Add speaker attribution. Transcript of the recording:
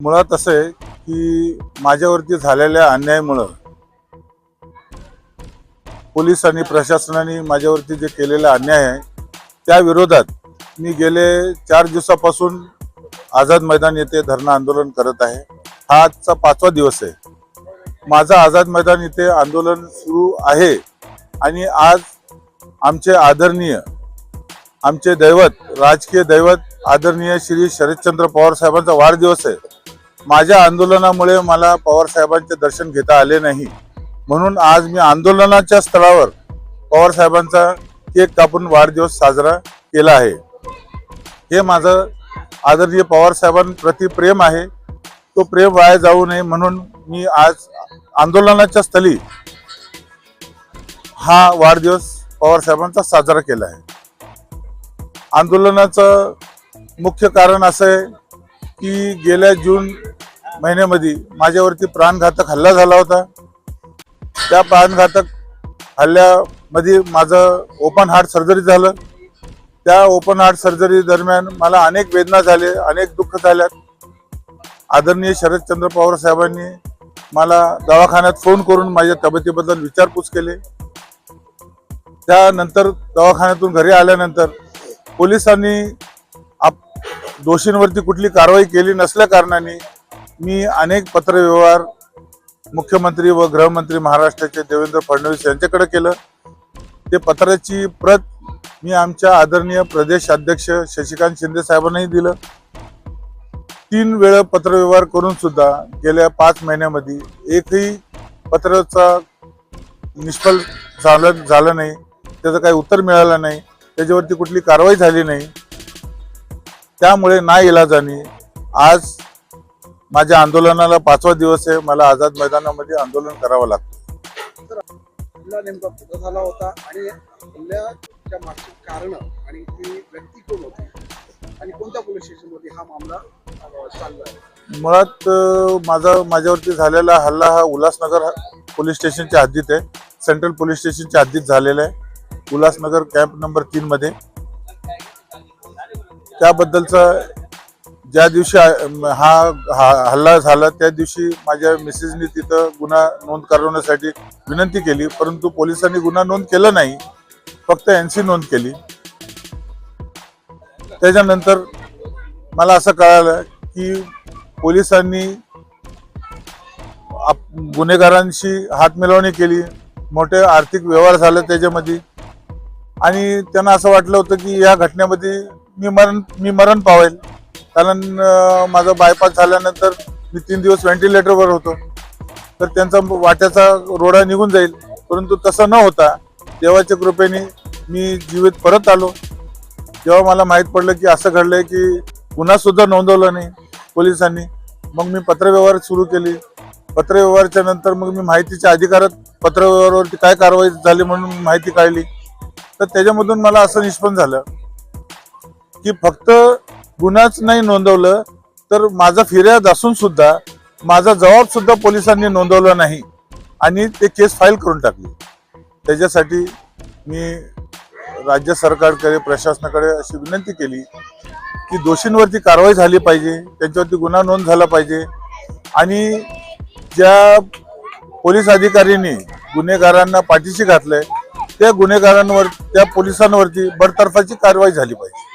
Speaker 1: मुळात असं आहे की माझ्यावरती झालेल्या अन्यायामुळे पोलीस आणि प्रशासनाने माझ्यावरती जे केलेला अन्याय आहे त्या विरोधात मी गेले 4 दिवसापासून आझाद मैदान येथे धरणं आंदोलन करत आहे। हा आजचा 5वा दिवस आहे। माझं आझाद मैदान येथे आंदोलन सुरू आहे आणि आज आमचे आदरणीय आमचे दैवत राजकीय दैवत आदरणीय श्री शरदचंद्र पवार साहेबांचा वाढदिवस आहे। माझ्या आंदोलनामुळे मला पवार साहेबांचे दर्शन घेता आले नाही, म्हणून आज मी आंदोलनाच्या स्थळावर पवार साहेबांचा केक कापून वाढदिवस साजरा केला आहे। हे माझं आदरणीय पवार साहेबांप्रती प्रेम आहे। तो प्रेम वाया जाऊ नये म्हणून मी आज आंदोलनाच्या स्थळी हा वाढदिवस पवार साहेबांचा साजरा केला आहे। आंदोलनाचं मुख्य कारण असं आहे की गेल्या जून महिन्यामध्ये माझ्यावरती प्राणघातक हल्ला झाला होता। त्या प्राणघातक हल्ल्यामध्ये माझं ओपन हार्ट सर्जरी झालं। त्या ओपन हार्ट सर्जरी दरम्यान मला अनेक वेदना झाले, अनेक दुःख झाल्यात। आदरणीय शरदचंद्र पवार साहेबांनी मला दवाखान्यात फोन करून माझ्या तब्येतीबद्दल विचारपूस केली। त्यानंतर दवाखान्यातून घरी आल्यानंतर पोलिसांनी दोषींवरती कुठली कारवाई केली नसल्या कारणाने मी अनेक पत्रव्यवहार मुख्यमंत्री व गृहमंत्री महाराष्ट्राचे देवेंद्र फडणवीस यांच्याकडे केलं। ते पत्राची प्रत मी आमच्या आदरणीय प्रदेश अध्यक्ष शशिकांत शिंदे साहेबांनाही दिलं। 3 वेळा पत्रव्यवहार करून सुद्धा गेल्या 5 महिन्यामध्ये एकही पत्राचा निष्फळ झालं नाही, त्याचं काही उत्तर मिळालं नाही, त्याच्यावरती कुठली कारवाई झाली नाही। त्यामुळे नाइलाजाने आज माझ्या आंदोलनाला 5वा दिवस आहे। मला आझाद मैदानामध्ये आंदोलन करावं लागतं।
Speaker 2: हल्ला नेमका कुठं झाला होता आणि हल्ल्याच्या मागची कारण आणि ती व्यक्ती कोण होती आणि कोणत्या पोलीस स्टेशनमध्ये हा मामला चालला आहे?
Speaker 1: मुळात माझ्यावरती झालेला हल्ला हा उल्हासनगर पोलीस स्टेशनच्या हद्दीत आहे। सेंट्रल पोलीस स्टेशनच्या हद्दीत झालेला आहे, उल्हासनगर कॅम्प नंबर 3 मध्ये। त्याबद्दलचा ज्या दिवशी हा हल्ला झाला त्या दिवशी माझ्या मिसेसनी तिथं गुन्हा नोंद करवण्यासाठी विनंती केली, परंतु पोलिसांनी गुन्हा नोंद केला नाही, फक्त NC नोंद केली। त्याच्यानंतर मला असं कळालं की पोलिसांनी गुन्हेगारांशी हातमिळवणी केली, मोठे आर्थिक व्यवहार झाले त्याच्यामध्ये, आणि त्यांना असं वाटलं होतं की या घटनेमध्ये मी मरण पावेल। कारण माझा बायपास झाल्यानंतर मी 3 दिवस व्हेंटिलेटरवर होतो, तर त्यांचा वाट्याचा रोडा निघून जाईल, परंतु तसं न होता देवाच्या कृपेने मी जीवित परत आलो। जेव्हा मला माहीत पडलं की असं घडलंय की गुन्हा सुद्धा नोंदवला नाही पोलिसांनी, मग मी पत्रव्यवहार सुरू केली। पत्रव्यवहाराच्या नंतर मग मी माहितीच्या अधिकारात पत्रव्यवहारावरती काय कारवाई झाली म्हणून माहिती काढली, तर त्याच्यामधून मला असं निष्पन्न झालं की फक्त गुन्हाच नाही नोंदवलं तर माझा फिर्याद असून सुद्धा माझा जबाब सुद्धा पोलिसांनी नोंदवला नाही आणि ते केस फाईल करून टाकली। त्याच्यासाठी मी राज्य सरकारकडे प्रशासनाकडे अशी विनंती केली की दोषींवरती कारवाई झाली पाहिजे, त्यांच्यावरती गुन्हा नोंद झाला पाहिजे, आणि ज्या पोलीस अधिकाऱ्यांनी गुन्हेगारांना पाठीशी घातलंय त्या गुन्हेगारांवर त्या पोलिसांवरती बडतर्फाची कारवाई झाली पाहिजे।